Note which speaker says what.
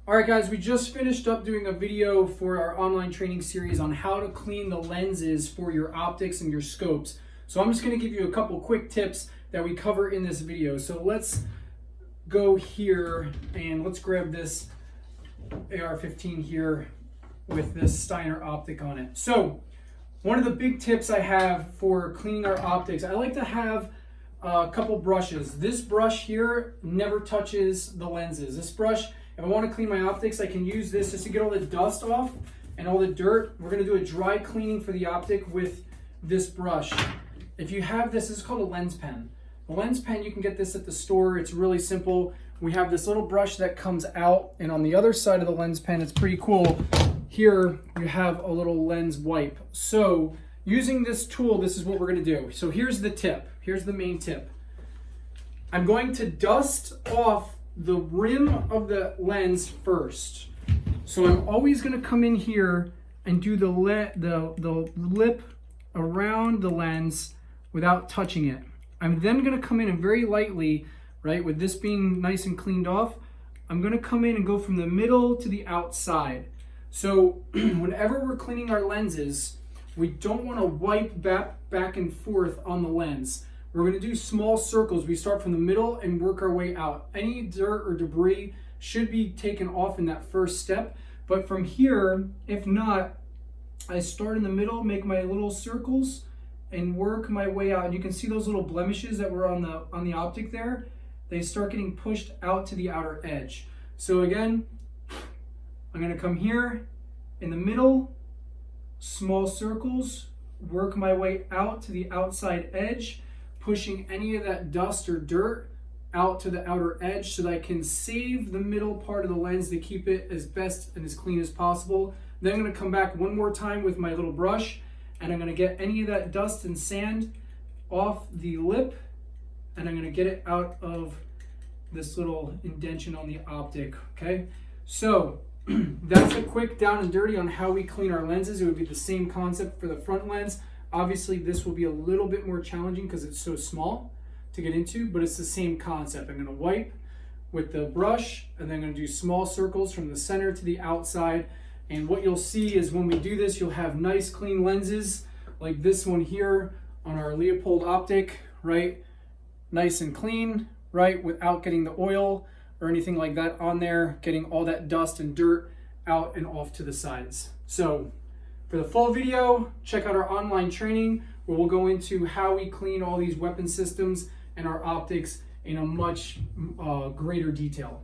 Speaker 1: All right, guys, we just finished up doing a video for our online training series on how to clean the lenses for your optics and your scopes. So I'm just going to give you a couple quick tips that we cover in this video. So let's go here and let's grab this AR-15 here with this Steiner optic on it. So one of the big tips I have for cleaning our optics, I like to have a couple brushes. This brush here never touches the lenses. This brush, if I want to clean my optics, I can use this just to get all the dust off and all the dirt. We're going to do a dry cleaning for the optic with this brush. If you have this, this is called a lens pen. A lens pen, you can get this at the store. It's really simple. We have this little brush that comes out, and on the other side of the lens pen, it's pretty cool. Here you have a little lens wipe. So using this tool, this is what we're going to do. So here's the tip. Here's the main tip. I'm going to dust off the rim of the lens first. So I'm always going to come in here and do the lip around the lens without touching it. I'm then going to come in and very lightly, right, with this being nice and cleaned off, I'm going to come in and go from the middle to the outside. So whenever we're cleaning our lenses, we don't want to wipe back and forth on the lens. We're going to do small circles. We start from the middle and work our way out. Any dirt or debris should be taken off in that first step. But from here, if not, I start in the middle, make my little circles, and work my way out. And you can see those little blemishes that were on the optic there. They start getting pushed out to the outer edge. So again, I'm going to come here in the middle, small circles, work my way out to the outside edge, pushing any of that dust or dirt out to the outer edge so that I can save the middle part of the lens to keep it as best and as clean as possible. Then I'm going to come back one more time with my little brush, and I'm going to get any of that dust and sand off the lip, and I'm going to get it out of this little indentation on the optic, okay? So that's a quick down and dirty on how we clean our lenses. It would be the same concept for the front lens. Obviously, this will be a little bit more challenging because it's so small to get into, but it's the same concept. I'm going to wipe with the brush, and then I'm going to do small circles from the center to the outside. And what you'll see is when we do this, you'll have nice clean lenses like this one here on our Leupold optic, right? Nice and clean, right? Without getting the oil or anything like that on there, getting all that dust and dirt out and off to the sides. So for the full video, check out our online training where we'll go into how we clean all these weapon systems and our optics in a much greater detail.